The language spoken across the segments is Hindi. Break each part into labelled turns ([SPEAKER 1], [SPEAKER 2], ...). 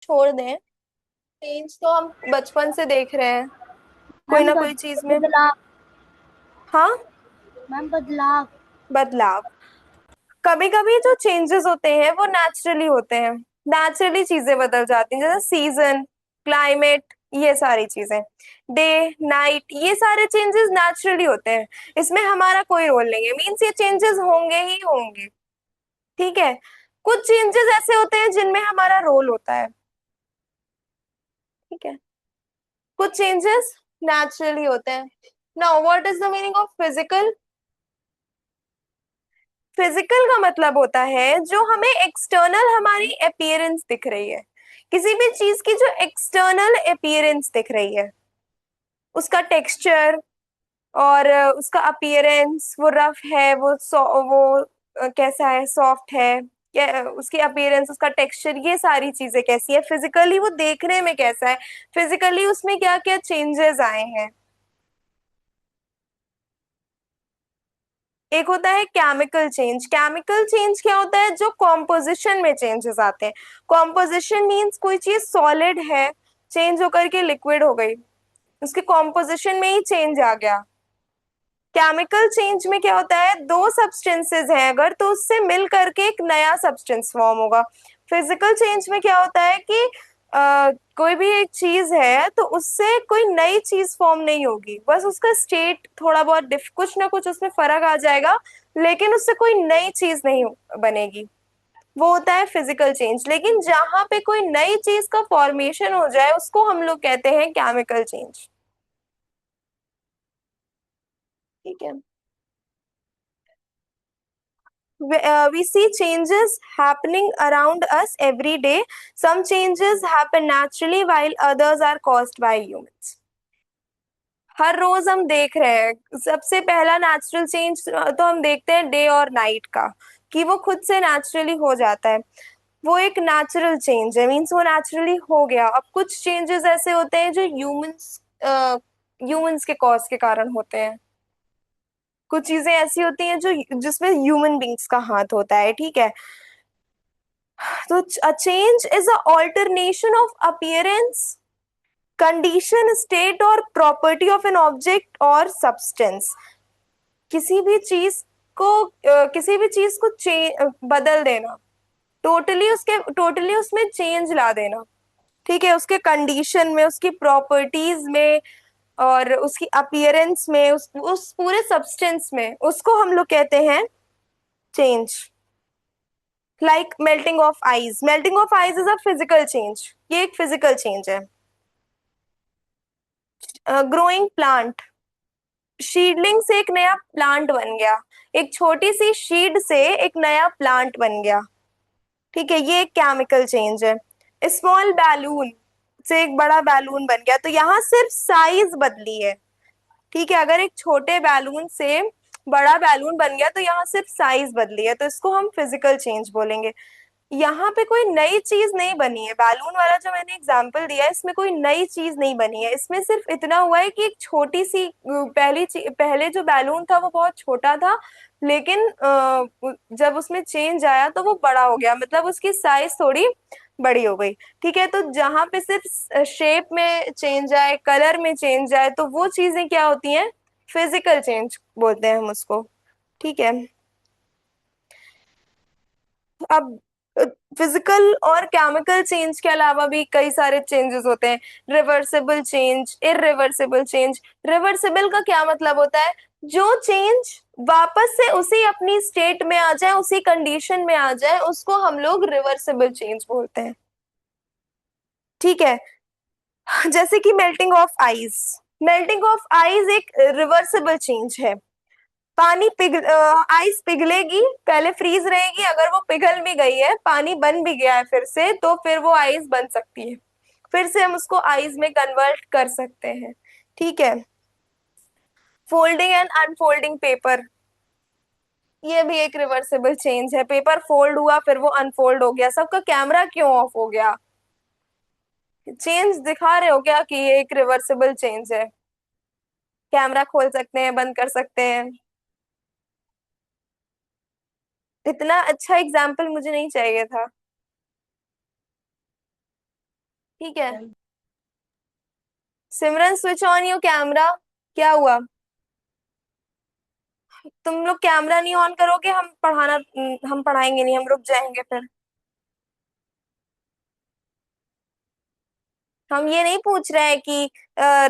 [SPEAKER 1] छोड़ दें। चेंज तो हम बचपन से देख रहे हैं, कोई
[SPEAKER 2] मैम
[SPEAKER 1] ना कोई चीज में।
[SPEAKER 2] बदलाव।
[SPEAKER 1] हाँ,
[SPEAKER 2] मैम बदलाव।
[SPEAKER 1] बदलाव। कभी कभी जो चेंजेस होते हैं वो नेचुरली होते हैं। नेचुरली चीजें बदल जाती हैं, जैसे सीजन, क्लाइमेट, ये सारी चीजें, डे, नाइट, ये सारे चेंजेस नेचुरली होते हैं। इसमें हमारा कोई रोल नहीं है, मीन्स ये चेंजेस होंगे ही होंगे। ठीक है। कुछ चेंजेस ऐसे होते हैं जिनमें हमारा रोल होता है। ठीक है। कुछ चेंजेस नेचुरली होते हैं। Now what is the meaning of physical? Physical का मतलब होता है जो हमें एक्सटर्नल हमारी अपीयरेंस दिख रही है। किसी भी चीज की जो एक्सटर्नल अपीयरेंस दिख रही है, उसका टेक्सचर और उसका अपीयरेंस, वो रफ है, कैसा है, सॉफ्ट है, उसकी अपीयरेंस, उसका टेक्सचर, ये सारी चीजें कैसी है, फिजिकली वो देखने में कैसा है, फिजिकली उसमें क्या क्या चेंजेस आए हैं। एक होता है केमिकल चेंज। केमिकल चेंज क्या होता है? जो कॉम्पोजिशन में चेंजेस आते हैं। कॉम्पोजिशन मींस कोई चीज सॉलिड है, चेंज होकर के लिक्विड हो गई, उसके कॉम्पोजिशन में ही चेंज आ गया। केमिकल चेंज में क्या होता है? दो सब्सटेंसेस हैं अगर, तो उससे मिल करके एक नया सब्सटेंस फॉर्म होगा। फिजिकल चेंज में क्या होता है कि कोई भी एक चीज है तो उससे कोई नई चीज फॉर्म नहीं होगी, बस उसका स्टेट थोड़ा बहुत कुछ ना कुछ उसमें फर्क आ जाएगा, लेकिन उससे कोई नई चीज नहीं बनेगी। वो होता है फिजिकल चेंज। लेकिन जहां पे कोई नई चीज का फॉर्मेशन हो जाए उसको हम लोग कहते हैं केमिकल चेंज। ठीक है। We see changes happening around us every day. Some changes happen naturally while others are caused by humans. हर रोज हम देख रहे हैं, सबसे पहला नेचुरल चेंज तो हम देखते हैं डे और नाइट का, कि वो खुद से नेचुरली हो जाता है। वो एक नेचुरल चेंज है, मीन्स वो नेचुरली हो गया। अब कुछ चेंजेस ऐसे होते हैं जो ह्यूमंस के कॉज के कारण होते हैं। कुछ चीजें ऐसी होती हैं जो जिसमें ह्यूमन बींग्स का हाथ होता है। ठीक है। तो a change is a alternation of appearance, condition, state or property of an object or substance। किसी भी चीज को किसी भी चीज को बदल देना, टोटली उसमें चेंज ला देना। ठीक है। उसके कंडीशन में, उसकी प्रॉपर्टीज में और उसकी अपीयरेंस में, उस पूरे सब्सटेंस में, उसको हम लोग कहते हैं change. Like melting of ice. Melting of ice is a physical change, ये एक फिजिकल चेंज है। ग्रोइंग प्लांट, सीडलिंग से एक नया प्लांट बन गया, एक छोटी सी शीड से एक नया प्लांट बन गया। ठीक है, ये एक केमिकल चेंज है। स्मॉल बैलून से एक बड़ा बैलून बन गया, तो यहाँ सिर्फ साइज बदली है। ठीक है। अगर एक छोटे बैलून से बड़ा बैलून बन गया तो यहाँ सिर्फ साइज बदली है, तो इसको हम फिजिकल चेंज बोलेंगे। यहाँ पे कोई नई चीज नहीं बनी है। बैलून वाला जो मैंने एग्जांपल दिया है, इसमें कोई नई चीज नहीं बनी है। इसमें सिर्फ इतना हुआ है कि एक छोटी सी पहले जो बैलून था वो बहुत छोटा था, लेकिन जब उसमें चेंज आया तो वो बड़ा हो गया, मतलब उसकी साइज थोड़ी बड़ी हो गई। ठीक है। तो जहां पे सिर्फ शेप में चेंज आए, कलर में चेंज आए, तो वो चीजें क्या होती हैं? फिजिकल चेंज बोलते हैं हम उसको। ठीक है। अब फिजिकल और केमिकल चेंज के अलावा भी कई सारे चेंजेस होते हैं। Reversible change, irreversible change. Reversible का क्या मतलब होता है? जो चेंज वापस से उसी अपनी स्टेट में आ जाए, उसी कंडीशन में आ जाए, उसको हम लोग रिवर्सिबल चेंज बोलते हैं। ठीक है। जैसे कि melting of ice. Melting of ice एक रिवर्सिबल चेंज है। आइस पिघलेगी, पहले फ्रीज रहेगी, अगर वो पिघल भी गई है, पानी बन भी गया है फिर से, तो फिर वो आइस बन सकती है, फिर से हम उसको आइस में कन्वर्ट कर सकते हैं। ठीक है। फोल्डिंग एंड अनफोल्डिंग पेपर, ये भी एक रिवर्सिबल चेंज है। पेपर फोल्ड हुआ, फिर वो अनफोल्ड हो गया। सबका कैमरा क्यों ऑफ हो गया? चेंज दिखा रहे हो क्या कि ये एक रिवर्सिबल चेंज है? कैमरा खोल सकते हैं, बंद कर सकते हैं। इतना अच्छा एग्जाम्पल मुझे नहीं चाहिए था। ठीक है। सिमरन स्विच ऑन योर कैमरा। क्या हुआ? तुम लोग कैमरा नहीं ऑन करोगे, हम पढ़ाएंगे नहीं, हम रुक जाएंगे फिर। हम ये नहीं पूछ रहे हैं कि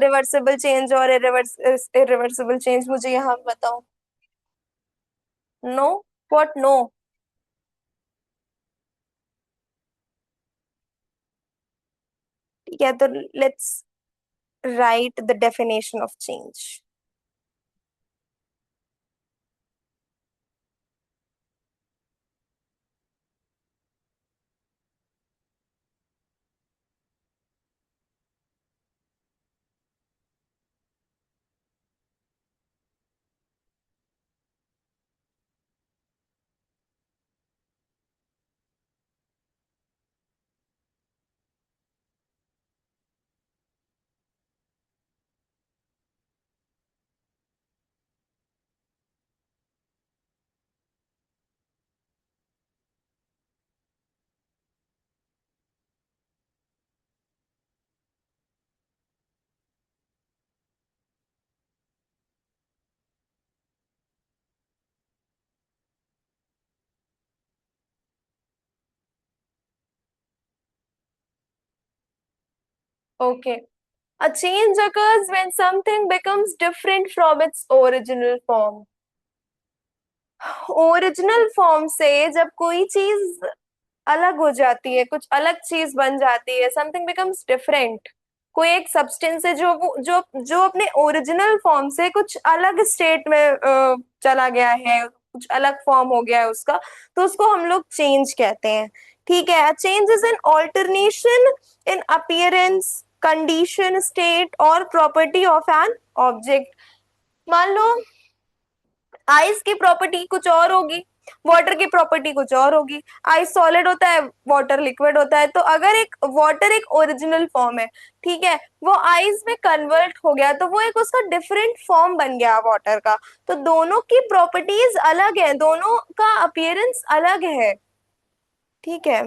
[SPEAKER 1] रिवर्सिबल चेंज और इरिवर्सिबल चेंज, मुझे यहाँ बताओ। नो। What no? ठीक है, तो let's write the definition of change. Okay. A change occurs when something becomes different from its original form. Original form से जब कोई चीज अलग हो जाती है, कुछ अलग चीज बन जाती है, समथिंग बिकम्स डिफरेंट। कोई एक सब्सटेंस है जो जो अपने ओरिजिनल फॉर्म से कुछ अलग स्टेट में चला गया है, कुछ अलग फॉर्म हो गया है उसका, तो उसको हम लोग चेंज कहते हैं। ठीक है। Change is an alternation in appearance, condition, state और प्रॉपर्टी ऑफ एन ऑब्जेक्ट। मान लो आइस की प्रॉपर्टी कुछ और होगी, वाटर की प्रॉपर्टी कुछ और होगी। आइस सॉलिड होता है, वाटर लिक्विड होता है। तो अगर एक वाटर एक ओरिजिनल फॉर्म है, ठीक है, वो आइस में कन्वर्ट हो गया, तो वो एक उसका डिफरेंट फॉर्म बन गया वाटर का। तो दोनों की प्रॉपर्टीज अलग है, दोनों का अपीयरेंस अलग है। ठीक है।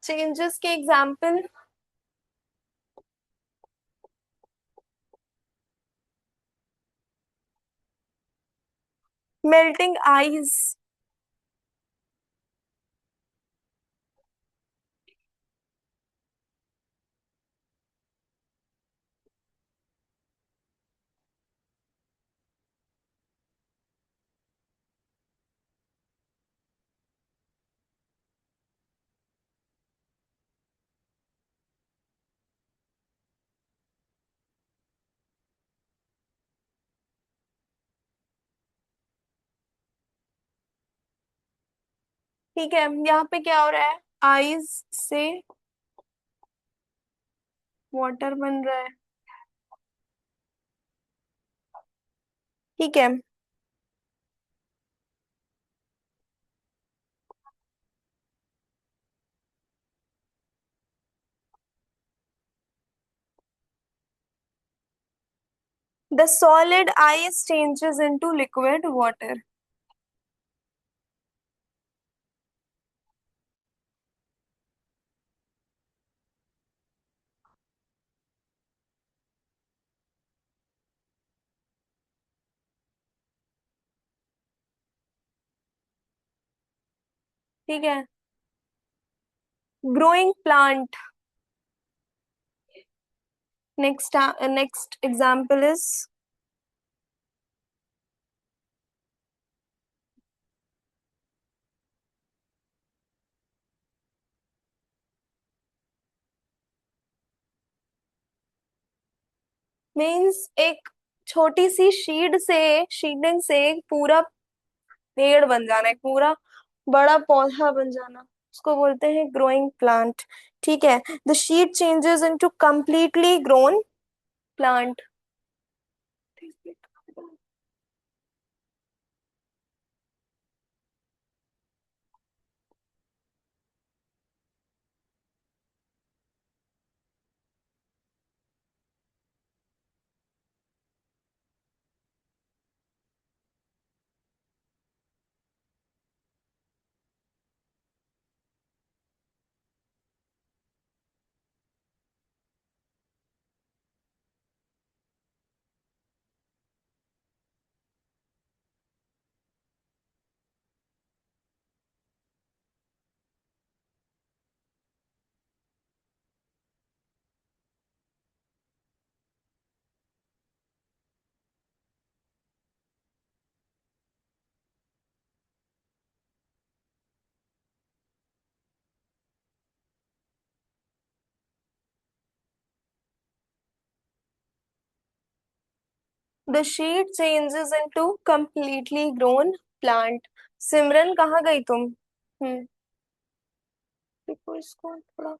[SPEAKER 1] चेंजेस के एग्जाम्पल। Melting ice. ठीक है, यहाँ पे क्या हो रहा है? आइस से वाटर बन रहा है। ठीक है। The solid ice changes into liquid water. ठीक है। Growing plant. Next example is, means एक छोटी सी शीडिंग से एक पूरा पेड़ बन जाना, एक पूरा बड़ा पौधा बन जाना, उसको बोलते हैं ग्रोइंग प्लांट। ठीक है। The seed changes into completely grown plant. The seed changes into completely grown plant. Simran कहाँ गई तुम? देखो इसको थोड़ा।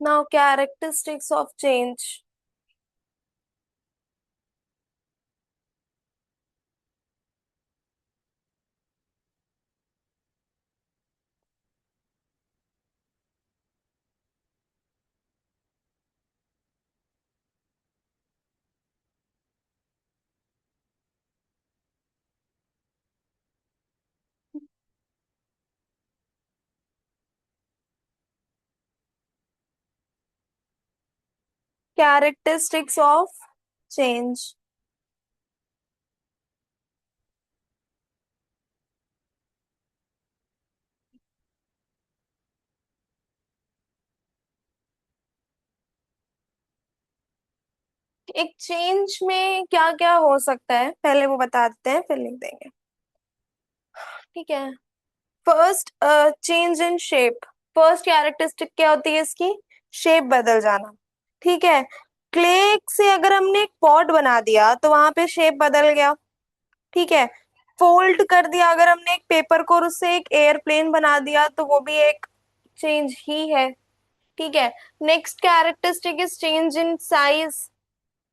[SPEAKER 1] Now characteristics of change. Characteristics of change. एक चेंज में क्या क्या हो सकता है पहले वो बता देते हैं, फिर लिख देंगे। ठीक है। First, change in shape. First characteristic क्या होती है इसकी? शेप बदल जाना। ठीक है। क्ले से अगर हमने एक पॉट बना दिया तो वहां पे शेप बदल गया। ठीक है। फोल्ड कर दिया अगर हमने एक पेपर को और उससे एक एयरप्लेन बना दिया तो वो भी एक चेंज ही है। ठीक है। Next characteristic is change in size.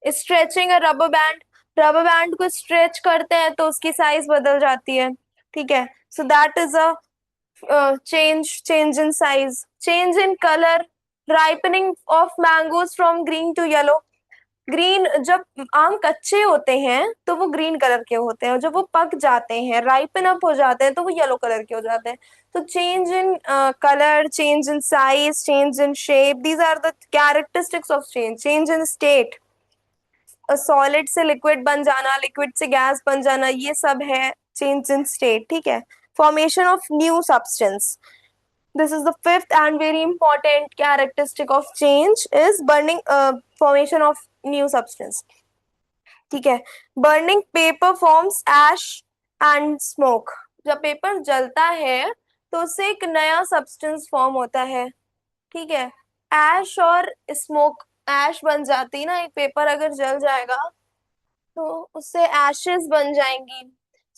[SPEAKER 1] Stretching a rubber band. Rubber band को स्ट्रेच करते हैं तो उसकी साइज बदल जाती है। ठीक है। So that is a change in size. Change in colour. Ripening of mangoes from green to yellow. Green, जब आम कच्चे होते हैं तो वो ग्रीन कलर के होते हैं और जब वो पक जाते हैं, राइपन अप हो जाते हैं, तो वो येलो कलर के हो जाते हैं। तो change in colour, change in size, change in shape, these are the characteristics of change. Change in state. Solid से लिक्विड बन जाना, लिक्विड से गैस बन जाना, ये सब है चेंज इन स्टेट। ठीक है। Formation of new substance. This is the fifth and very important characteristic of change is burning, formation of new substance. ठीक है। Burning paper forms ash and smoke. जब पेपर जलता है तो उससे एक नया सब्सटेंस फॉर्म होता है। ठीक है। एश और स्मोक। एश बन जाती है ना, एक पेपर अगर जल जाएगा तो उससे एशेस बन जाएंगी,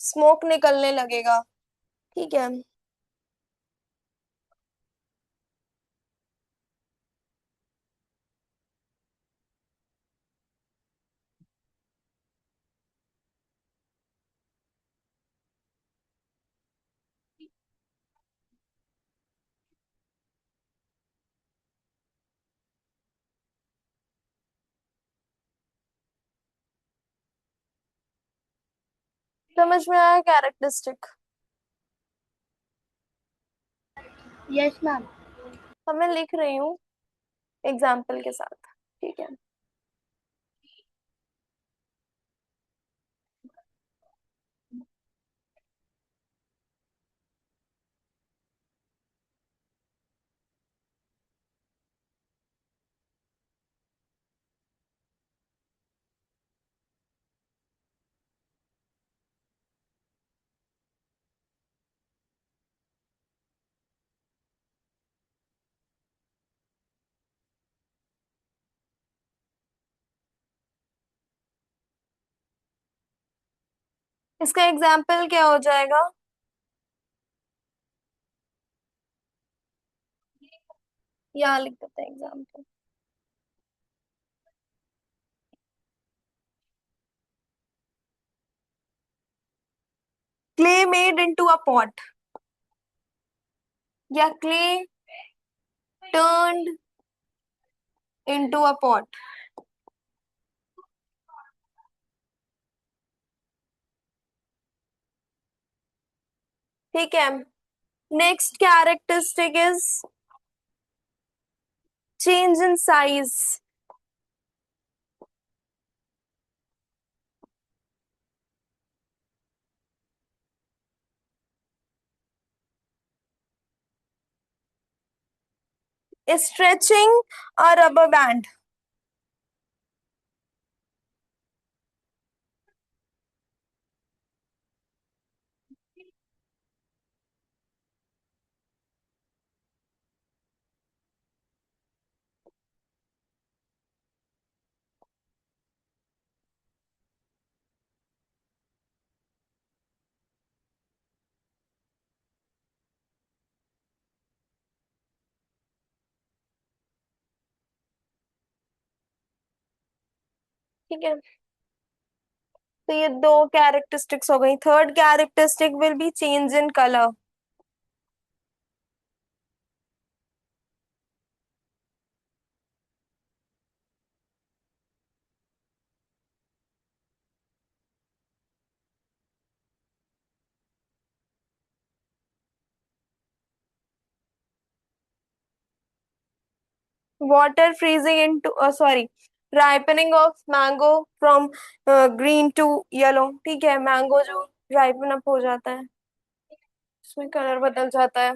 [SPEAKER 1] स्मोक निकलने लगेगा। ठीक है। समझ में आया कैरेक्टरिस्टिक?
[SPEAKER 2] Yes, ma'am.
[SPEAKER 1] अब मैं लिख रही हूँ एग्जाम्पल के साथ। ठीक है। इसका एग्जाम्पल क्या हो जाएगा? यहाँ लिख देते हैं example. Clay made into a pot. या clay turned into a pot. ठीक है। Next characteristic is change in size. Stretching a rubber band. ठीक है, तो ये दो कैरेक्टरिस्टिक्स हो गई। Third characteristic will be change in colour. Water freezing into sorry, ripening of mango from green to yellow. ठीक है, मैंगो जो राइपन अप हो जाता है उसमें कलर बदल जाता है।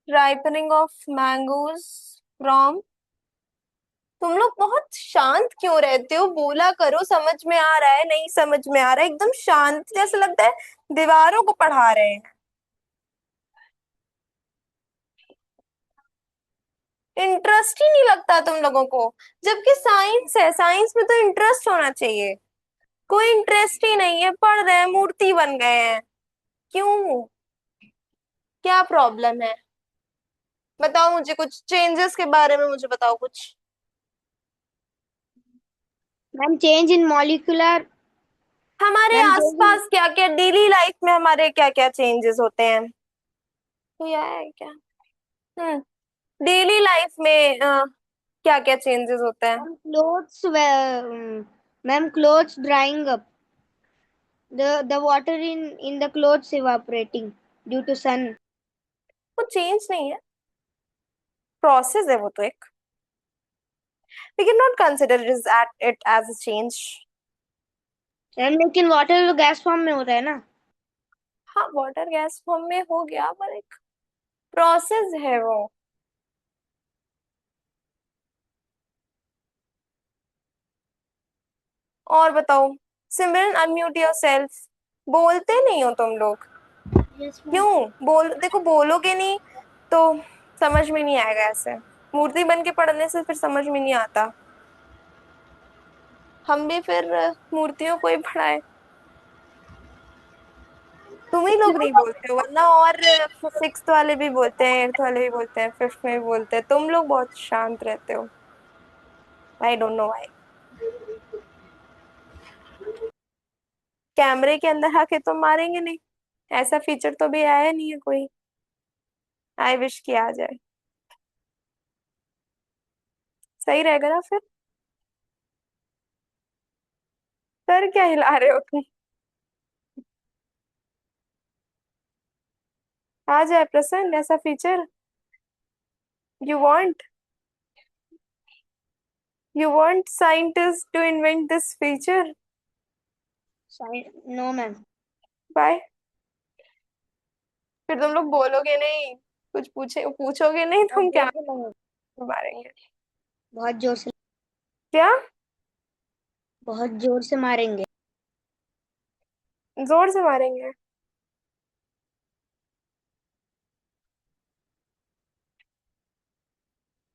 [SPEAKER 1] Ripening of mangoes from. तुम लोग बहुत शांत क्यों रहते हो? बोला करो, समझ में आ रहा है नहीं समझ में आ रहा है, एकदम शांत जैसे लगता है दीवारों को पढ़ा रहे हैं। इंटरेस्ट ही नहीं लगता तुम लोगों को, जबकि साइंस है, साइंस में तो इंटरेस्ट होना चाहिए। कोई इंटरेस्ट ही नहीं है, पढ़ रहे हैं, मूर्ति बन गए हैं। क्यों? क्या प्रॉब्लम है? बताओ मुझे कुछ चेंजेस के बारे में, मुझे बताओ कुछ।
[SPEAKER 2] Ma'am change in molecular.
[SPEAKER 1] हमारे
[SPEAKER 2] मैम चेंज इन
[SPEAKER 1] आसपास क्या क्या डेली लाइफ में हमारे क्या क्या चेंजेस होते हैं? तो यह है क्या? हम्म। डेली लाइफ में क्या क्या चेंजेस होते हैं?
[SPEAKER 2] Ma'am clothes, ma'am clothes drawing up, the water in the clothes evaporating due to sun.
[SPEAKER 1] वो चेंज नहीं है, प्रोसेस है वो तो एक। We can not consider it as a change.
[SPEAKER 2] Ma'am लेकिन वाटर तो गैस फॉर्म में होता है ना।
[SPEAKER 1] हाँ, वाटर गैस फॉर्म में हो गया, पर एक प्रोसेस है वो। और बताओ। सिमरन, अनम्यूट योर सेल्फ। बोलते नहीं हो तुम लोग।
[SPEAKER 2] Yes ma'am.
[SPEAKER 1] क्यों? बोल, देखो बोलोगे नहीं तो समझ में नहीं आएगा ऐसे। मूर्ति बन के पढ़ने से फिर समझ में नहीं आता। हम भी फिर मूर्तियों को ही पढ़ाए। तुम ही लोग नहीं बोलते हो, वरना और सिक्स्थ वाले भी बोलते हैं, एट्थ वाले भी बोलते हैं, फिफ्थ में भी बोलते हैं। तुम लोग बहुत शांत रहते हो। आई डोंट नो व्हाई। कैमरे के अंदर आके तो मारेंगे नहीं, ऐसा फीचर तो भी आया नहीं है कोई। आई विश कि आ जाए, सही रहेगा ना फिर। सर क्या हिला रहे हो तुम? आ जाए प्रसन्न ऐसा feature. You want you want scientist to invent this feature.
[SPEAKER 2] No ma'am.
[SPEAKER 1] Bye. फिर तुम लोग बोलोगे नहीं, कुछ पूछोगे नहीं,
[SPEAKER 2] बहुत
[SPEAKER 1] तुम
[SPEAKER 2] जोर
[SPEAKER 1] क्या
[SPEAKER 2] से मारेंगे।
[SPEAKER 1] मारेंगे?
[SPEAKER 2] बहुत जोर से।
[SPEAKER 1] क्या?
[SPEAKER 2] बहुत जोर से मारेंगे।
[SPEAKER 1] जोर से मारेंगे?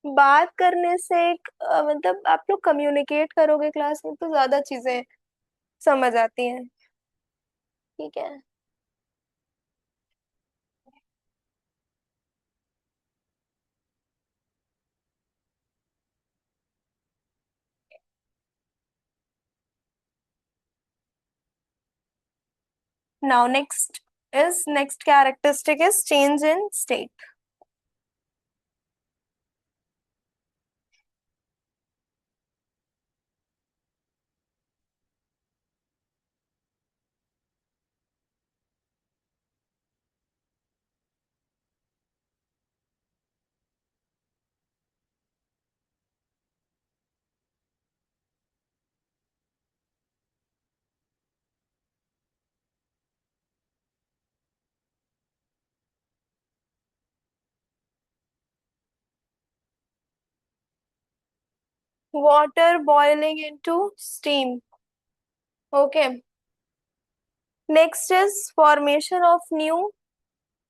[SPEAKER 1] बात करने से एक मतलब आप लोग कम्युनिकेट करोगे क्लास में तो ज्यादा चीजें समझ आती हैं। ठीक है। Now next characteristic is change in state. Water boiling into steam. Okay. Next is formation of new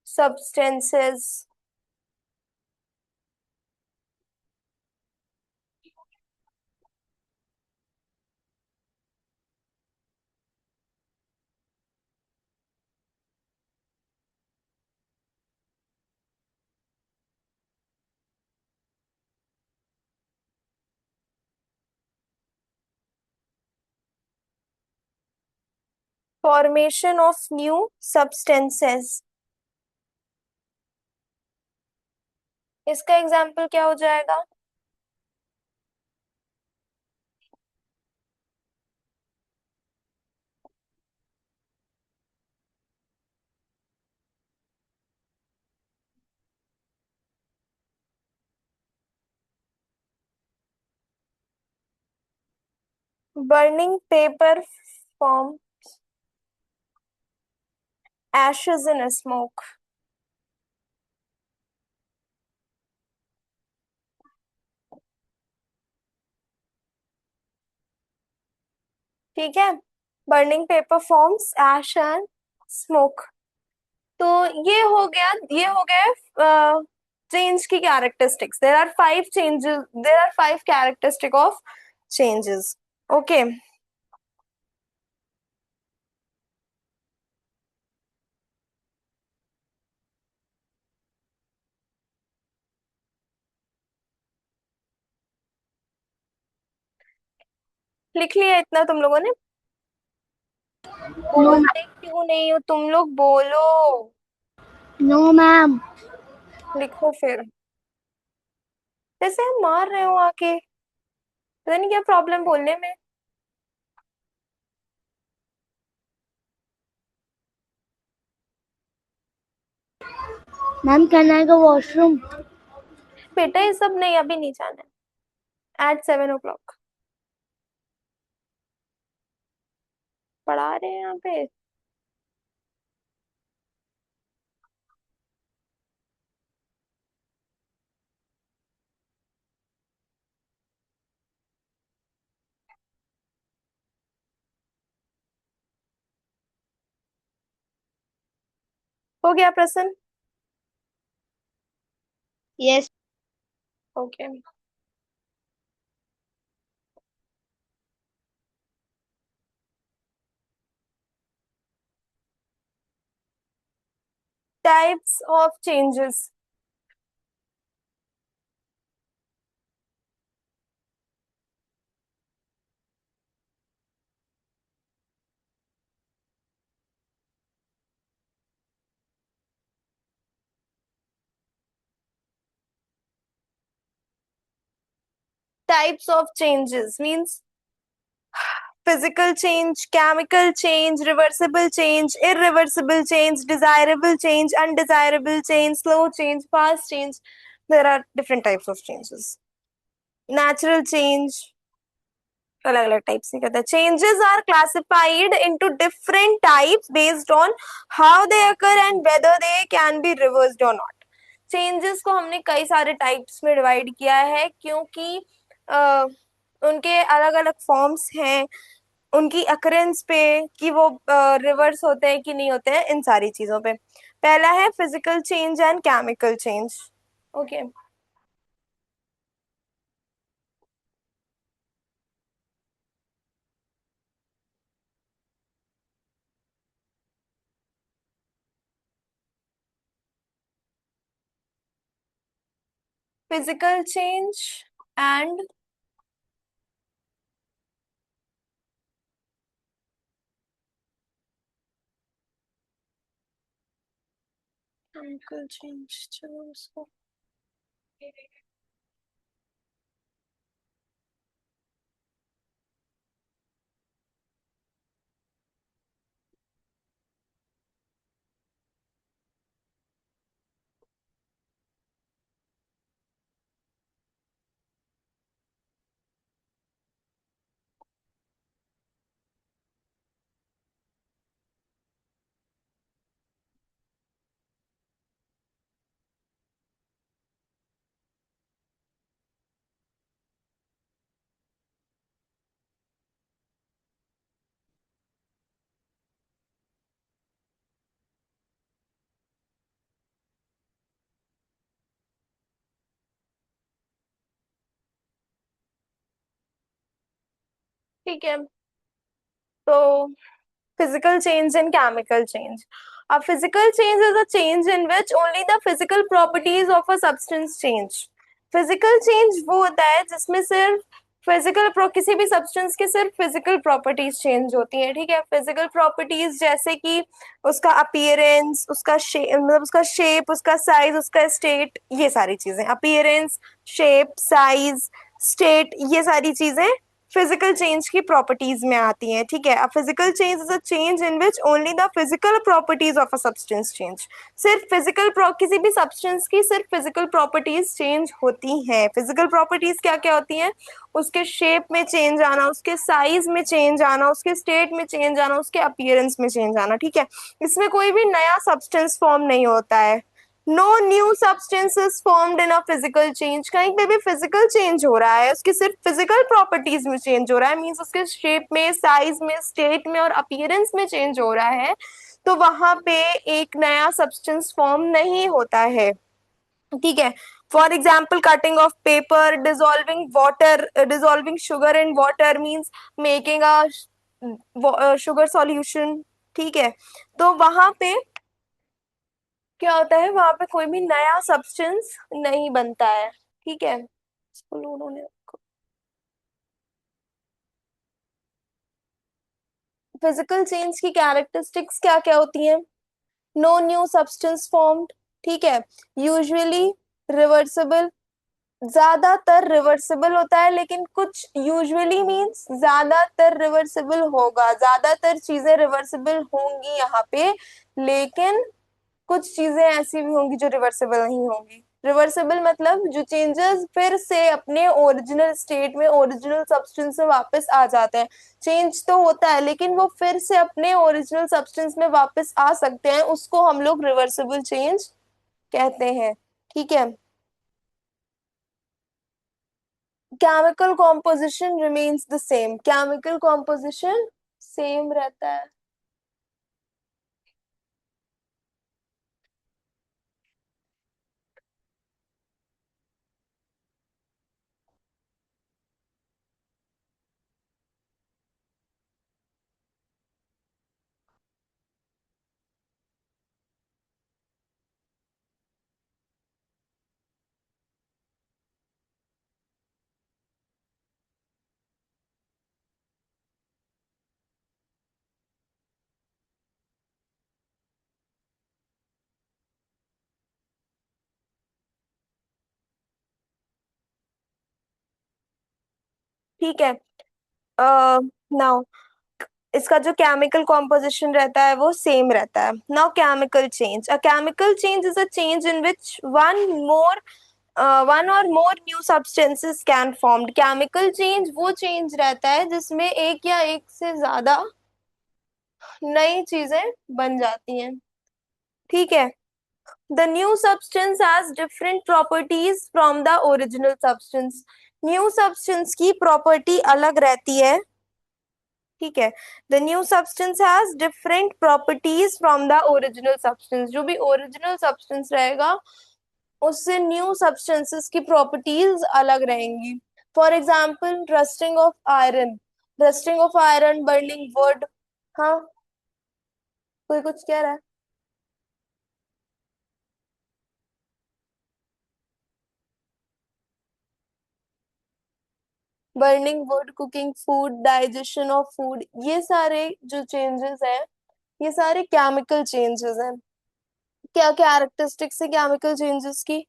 [SPEAKER 1] substances। Formation of new substances। इसका एग्जाम्पल क्या हो जाएगा? Burning paper form ashes in smoke। ठीक है। Burning paper forms ash and smoke. तो ये हो गया चेंज की characteristics. There are five characteristic of changes. Okay. लिख लिया इतना तुम लोगों ने?
[SPEAKER 2] नो
[SPEAKER 1] बोलते क्यों नहीं हो तुम लोग? बोलो।
[SPEAKER 2] No ma'am.
[SPEAKER 1] लिखो फिर। जैसे हम मार रहे हो आके, पता नहीं क्या प्रॉब्लम बोलने में।
[SPEAKER 2] Ma'am can I go washroom?
[SPEAKER 1] बेटा ये सब नहीं, अभी नहीं जाना है। एट 7 o'clock पढ़ा रहे हैं यहाँ पे। हो गया प्रसन्न?
[SPEAKER 2] Yes.
[SPEAKER 1] Okay. Types of changes. Types of changes means physical change, chemical change, reversible change, irreversible change, desirable change, undesirable change, slow change, fast change. There are different types of changes. Natural change, अलग अलग टाइप से कहता है। Changes are classified into different types based on how they occur and whether they can be reversed और नॉट। चेंजेस को हमने कई सारे टाइप्स में डिवाइड किया है क्योंकि उनके अलग अलग फॉर्म्स हैं, उनकी अकरेंस पे कि वो रिवर्स होते हैं कि नहीं होते हैं, इन सारी चीजों पे। पहला है physical change and chemical change. Okay. Physical change and chemical change, चलो उसको। ठीक है, तो physical change and chemical change. A physical change is a change in which only the physical properties of a substance change. Physical change वो होता है जिसमें सिर्फ फिजिकल किसी भी सब्सटेंस की सिर्फ फिजिकल प्रॉपर्टीज चेंज होती हैं। ठीक है, फिजिकल प्रॉपर्टीज जैसे कि उसका अपीयरेंस, उसका शेप, मतलब उसका शेप, उसका साइज, उसका स्टेट, ये सारी चीजें, अपीयरेंस, शेप, साइज, स्टेट, ये सारी चीजें फिजिकल चेंज की प्रॉपर्टीज में आती हैं। ठीक है, अ physical change is a change in which only the physical properties of a substance change. सिर्फ फिजिकल किसी भी सब्सटेंस की सिर्फ फिजिकल प्रॉपर्टीज चेंज होती हैं। फिजिकल प्रॉपर्टीज क्या क्या होती हैं? उसके शेप में चेंज आना, उसके साइज में चेंज आना, उसके स्टेट में चेंज आना, उसके अपीयरेंस में चेंज आना। ठीक है, इसमें कोई भी नया सब्सटेंस फॉर्म नहीं होता है। No new substances formed in a physical change. कहीं पे भी फिजिकल चेंज हो रहा है, उसकी सिर्फ फिजिकल प्रॉपर्टीज में चेंज हो रहा है, मीन्स उसके शेप में, साइज में, स्टेट में और अपीयरेंस में चेंज हो रहा है, तो वहां पे एक नया सब्सटेंस फॉर्म नहीं होता है। ठीक है, for example cutting of paper, dissolving water, dissolving sugar in water means making a sugar solution. ठीक है, तो वहां पे क्या होता है, वहां पे कोई भी नया सब्सटेंस नहीं बनता है। ठीक है, इसको उन्होंने फिजिकल चेंज की कैरेक्टरिस्टिक्स क्या क्या होती हैं? No new substance formed. ठीक है, यूजुअली रिवर्सिबल, ज्यादातर रिवर्सिबल होता है, लेकिन कुछ यूजुअली मींस ज्यादातर रिवर्सिबल होगा, ज्यादातर चीजें रिवर्सिबल होंगी यहाँ पे, लेकिन कुछ चीजें ऐसी भी होंगी जो रिवर्सिबल नहीं होंगी। रिवर्सिबल मतलब जो चेंजेस फिर से अपने ओरिजिनल स्टेट में, ओरिजिनल सब्सटेंस में वापस आ जाते हैं। चेंज तो होता है लेकिन वो फिर से अपने ओरिजिनल सब्सटेंस में वापस आ सकते हैं, उसको हम लोग रिवर्सिबल चेंज कहते हैं। ठीक है, chemical composition remains the same. Chemical composition same रहता है। ठीक है, नाउ इसका जो केमिकल कॉम्पोजिशन रहता है वो सेम रहता है। Now chemical change, a chemical change is a change in which more one or more new substances can formed. Chemical change वो चेंज रहता है जिसमें एक या एक से ज्यादा नई चीजें बन जाती हैं। ठीक है, the new substance has different properties from the original substance. New substance की प्रॉपर्टी अलग रहती है। ठीक है, the new substance has different properties from the original substance. जो भी ओरिजिनल सब्सटेंस रहेगा उससे न्यू सब्सटेंसेस की प्रॉपर्टीज अलग रहेंगी। For example rusting of iron, rusting of iron, burning would. हाँ, कोई कुछ कह रहा है? Burning would, cooking food, digestion of food, ये सारे जो चेंजेस हैं ये सारे केमिकल चेंजेस हैं। क्या कैरेक्टरिस्टिक्स है केमिकल चेंजेस की?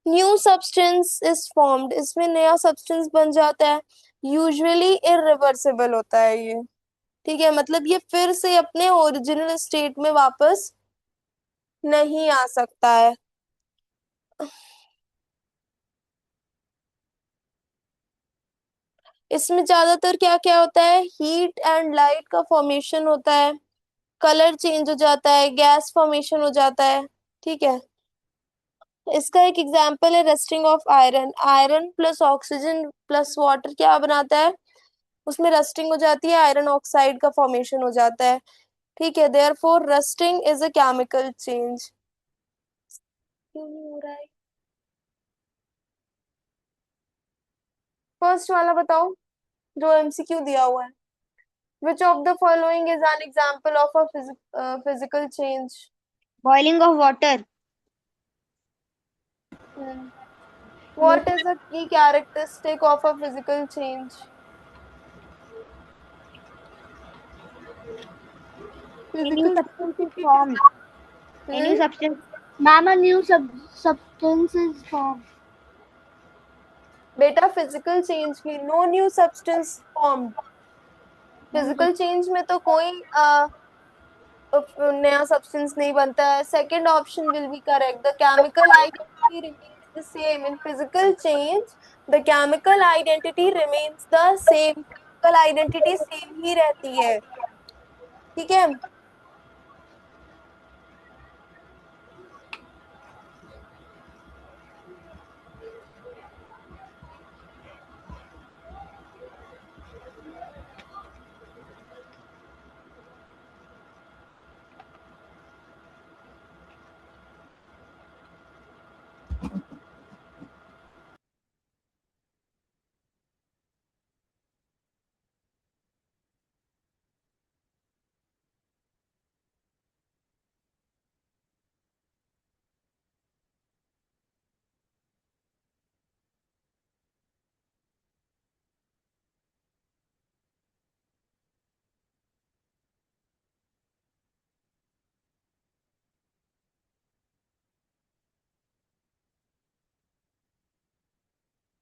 [SPEAKER 1] न्यू सब्सटेंस इज फॉर्म्ड, इसमें नया सब्सटेंस बन जाता है। यूजुअली इरिवर्सिबल होता है ये। ठीक है, मतलब ये फिर से अपने ओरिजिनल स्टेट में वापस नहीं आ सकता है। इसमें ज्यादातर क्या क्या होता है? हीट एंड लाइट का फॉर्मेशन होता है, कलर चेंज हो जाता है, गैस फॉर्मेशन हो जाता है। ठीक है, इसका एक एग्जांपल है rusting of iron. Iron plus oxygen plus water क्या बनाता है? उसमें रस्टिंग हो जाती है, आयरन ऑक्साइड का फॉर्मेशन हो जाता है। ठीक है, therefore rusting is a chemical change. क्यों नहीं हो रहा है? फर्स्ट वाला बताओ, जो एमसीक्यू दिया हुआ है। Which of the following is an example of a physical change?
[SPEAKER 2] Boiling of water.
[SPEAKER 1] What is a key characteristic of a physical change?
[SPEAKER 2] A new
[SPEAKER 1] Physical
[SPEAKER 2] substance is
[SPEAKER 1] change.
[SPEAKER 2] formed. A new
[SPEAKER 1] Hmm?
[SPEAKER 2] substance. Ma'am, a new substance is formed.
[SPEAKER 1] बेटा फिजिकल चेंज की no new substance formed.
[SPEAKER 2] New
[SPEAKER 1] physical change में तो कोई नया सब्सटेंस नहीं बनता है। Second option will be correct, the chemical identity remains the same in physical change. The chemical identity remains the same, chemical identity same ही रहती है। ठीक है,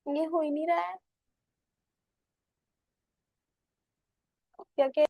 [SPEAKER 1] ये हो ही नहीं रहा है। क्या क्या?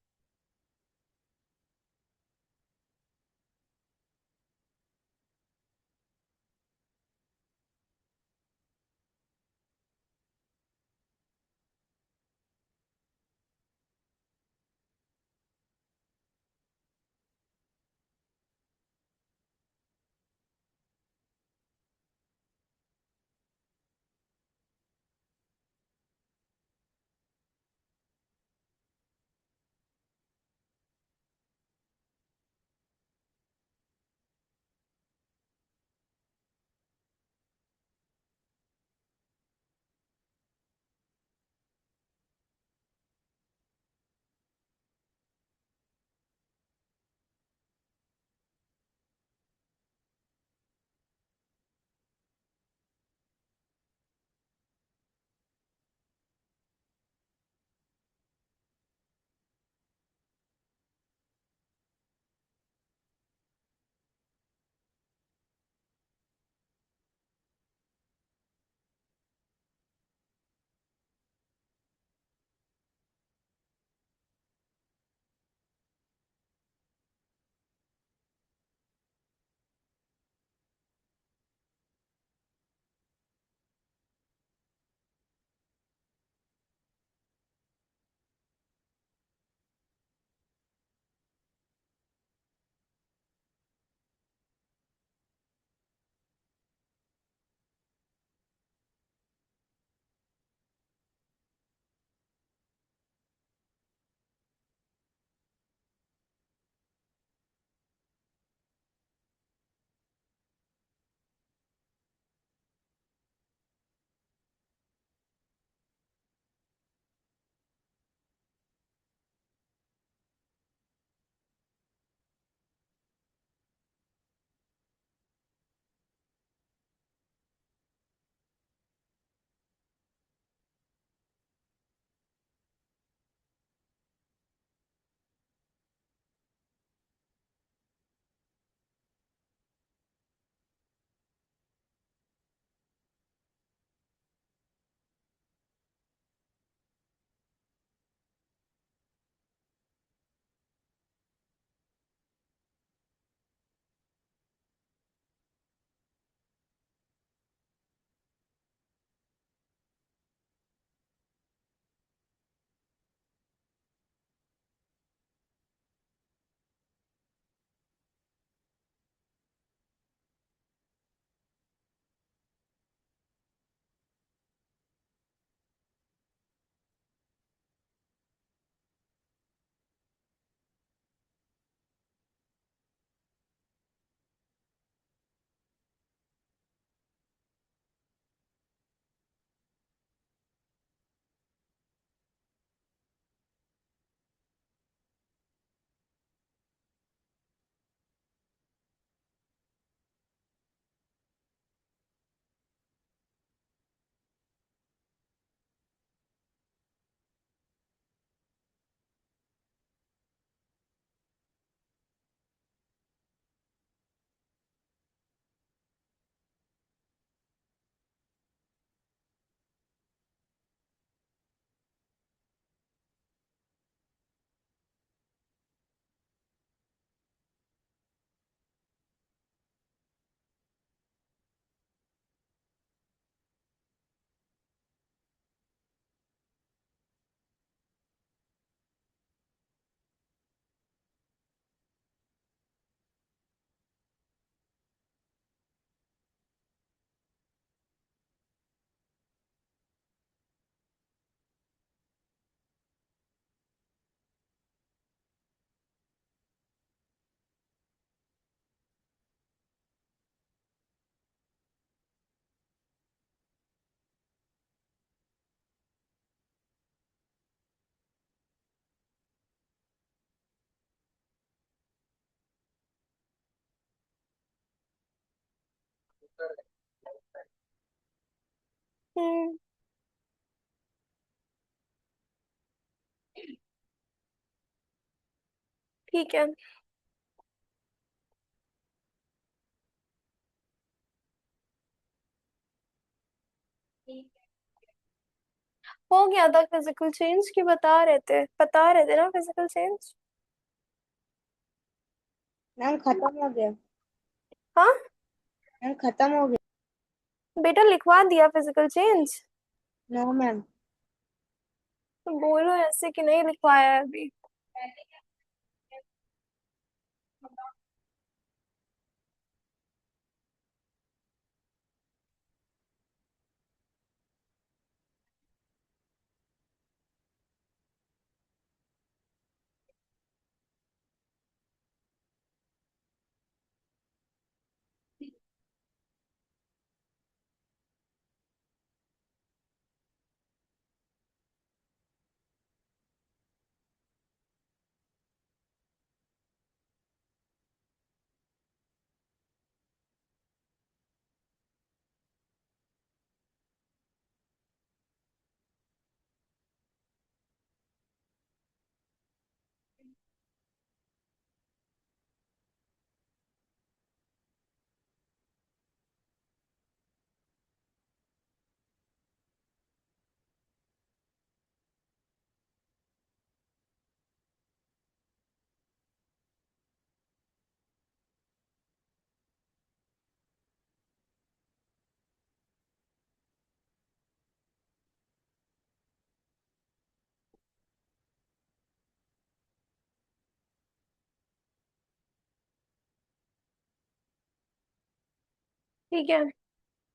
[SPEAKER 1] हम्म। ठीक है। हो गया था फिजिकल चेंज की, बता रहे थे ना फिजिकल चेंज।
[SPEAKER 2] मैम खत्म हो गया।
[SPEAKER 1] हाँ।
[SPEAKER 2] मैम खत्म हो गया।
[SPEAKER 1] बेटा लिखवा दिया फिजिकल चेंज।
[SPEAKER 2] No ma'am.
[SPEAKER 1] तो बोलो ऐसे कि नहीं लिखवाया है अभी। ठीक है।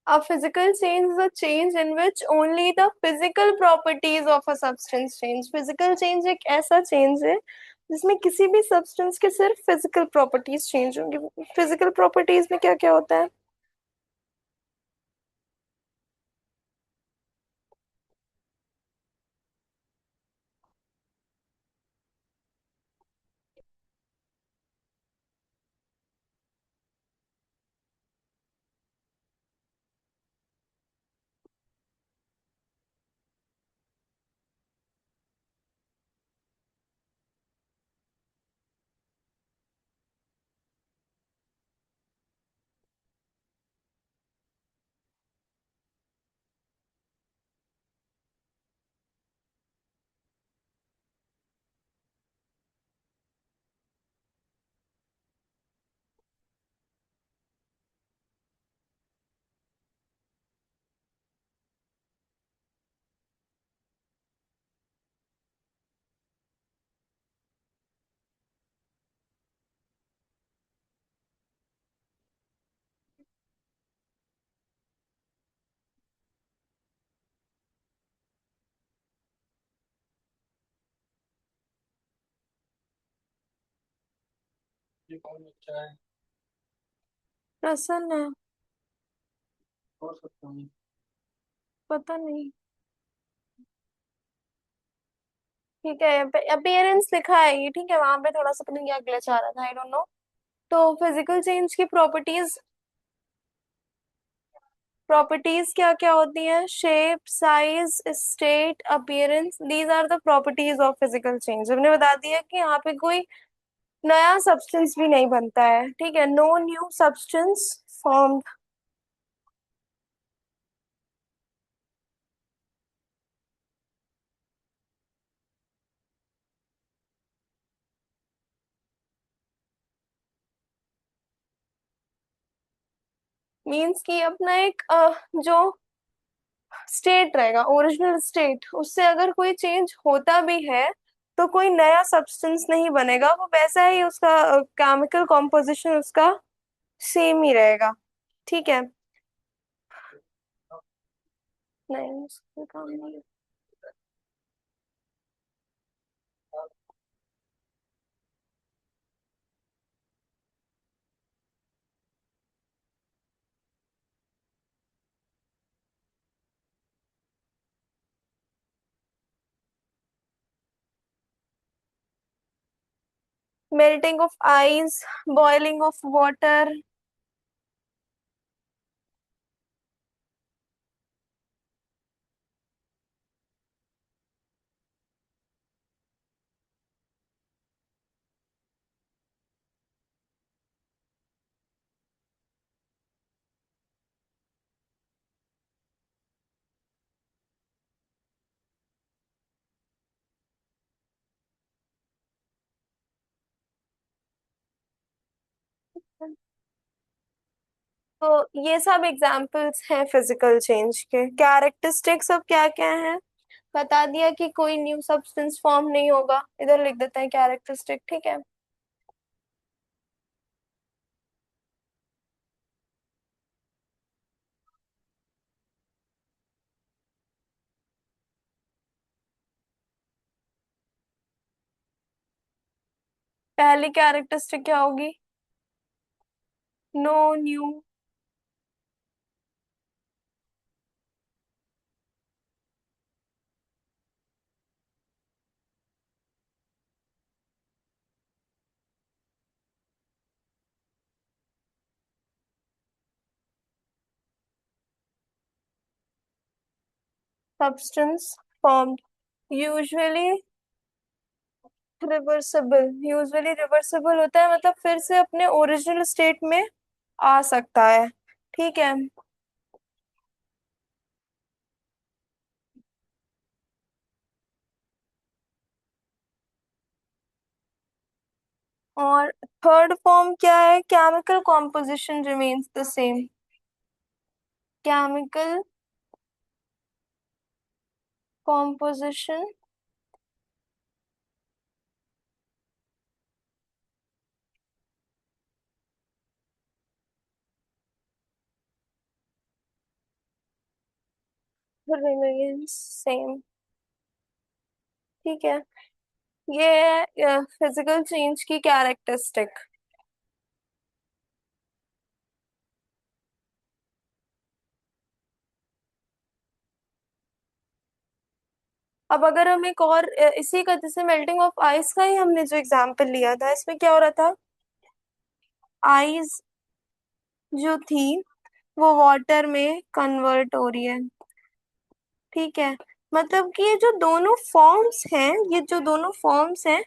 [SPEAKER 1] A physical change is a change in which only the physical properties of a substance change. Physical change एक ऐसा change है जिसमें किसी भी substance के सिर्फ physical properties change होंगी। Physical properties में क्या क्या होता है? प्रसन्न है। पता नहीं। ठीक है, अपीयरेंस लिखा है ये, ठीक है, वहां पे थोड़ा सा पता नहीं क्या ग्लिच आ रहा था, आई डोंट नो। तो फिजिकल चेंज की प्रॉपर्टीज, प्रॉपर्टीज क्या क्या होती हैं? Shape, size, state, appearance, these are the properties of physical change. हमने बता दिया कि यहाँ पे कोई नया सब्सटेंस भी नहीं बनता है, ठीक है, no new substance form. Means कि अपना एक जो स्टेट रहेगा, ओरिजिनल स्टेट, उससे अगर कोई चेंज होता भी है तो कोई नया सब्सटेंस नहीं बनेगा, वो वैसा ही उसका केमिकल कॉम्पोजिशन उसका सेम ही रहेगा। ठीक है। नहीं, उसका काम नहीं। Melting of ice, boiling of water, तो ये सब एग्जाम्पल्स हैं फिजिकल चेंज के। कैरेक्टरिस्टिक्स अब क्या क्या है बता दिया कि कोई न्यू सब्सटेंस फॉर्म नहीं होगा, इधर लिख देते हैं कैरेक्टरिस्टिक, ठीक है। पहली कैरेक्टरिस्टिक क्या होगी? No new substance formed, usually reversible. Usually reversible होता है मतलब फिर से अपने ओरिजिनल स्टेट में आ सकता है, ठीक है। और थर्ड फॉर्म क्या है? Chemical composition remains the same. Chemical composition remains same, ठीक है। ये है फिजिकल चेंज की कैरेक्टरिस्टिक। अब अगर हम एक और इसी का, जैसे मेल्टिंग ऑफ आइस का ही हमने जो एग्जांपल लिया था, इसमें क्या हो रहा था? आइस जो थी वो वाटर में कन्वर्ट हो रही है, ठीक है। मतलब कि ये जो दोनों फॉर्म्स हैं, ये जो दोनों फॉर्म्स हैं,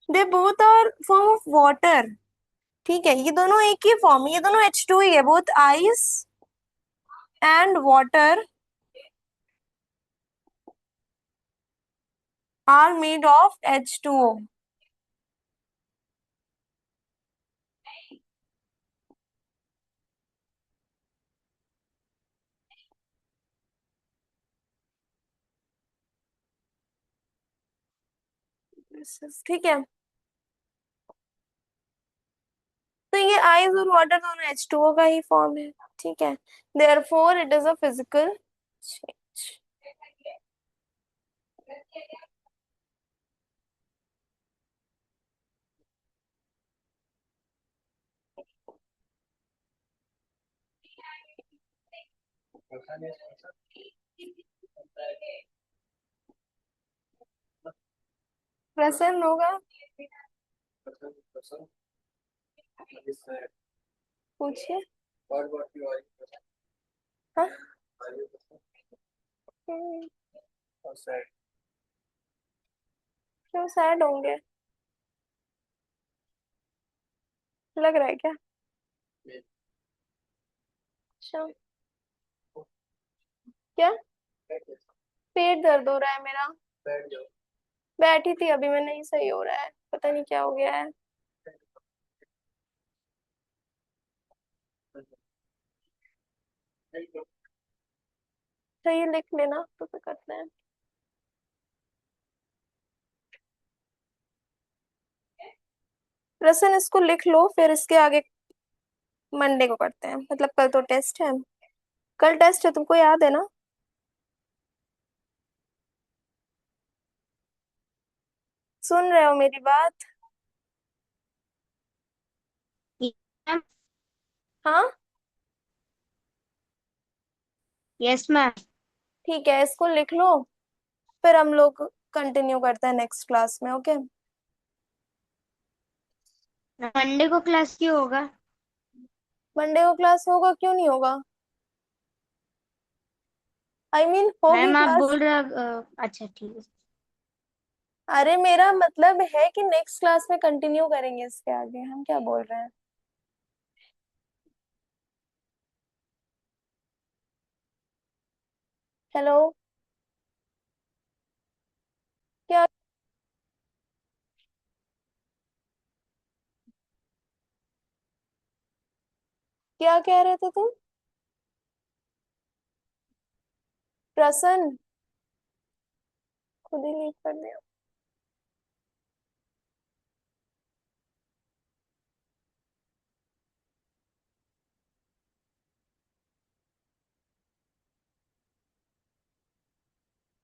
[SPEAKER 1] they both are form of water, ठीक है। ये दोनों एक ही फॉर्म है, ये दोनों H2 ही है। Both ice and water are made of H2O। ठीक है, तो ये आइस और वाटर दोनों H2O का ही फॉर्म है, ठीक है। Therefore it is a physical change. प्रसन्न होगा? पूछिए। हाँ? हम्म, क्यों सैड होंगे? लग रहा है क्या? अच्छा। क्या? पेट दर्द हो रहा है मेरा। बैठी थी अभी मैं, नहीं सही हो रहा है, पता नहीं क्या हो गया है। सही लिख लेना तो फिर करते हैं। प्रसन्न इसको लिख लो, फिर इसके आगे मंडे को करते हैं, मतलब कल तो टेस्ट है। कल टेस्ट है, तुमको याद है ना? सुन रहे हो मेरी बात?
[SPEAKER 2] मैम।
[SPEAKER 1] हाँ,
[SPEAKER 2] यस मैम।
[SPEAKER 1] ठीक है, इसको लिख लो, फिर हम लोग कंटिन्यू करते हैं नेक्स्ट क्लास में, ओके।
[SPEAKER 2] मंडे को क्लास क्यों होगा?
[SPEAKER 1] मंडे को क्लास होगा, क्यों नहीं होगा? आई मीन होगी
[SPEAKER 2] मैम आप
[SPEAKER 1] क्लास।
[SPEAKER 2] बोल रहे अच्छा ठीक है।
[SPEAKER 1] अरे मेरा मतलब है कि नेक्स्ट क्लास में कंटिन्यू करेंगे इसके आगे, हम क्या बोल रहे हैं। हेलो? क्या? क्या कह रहे थे तुम? प्रसन्न, खुद ही लीक कर दिया।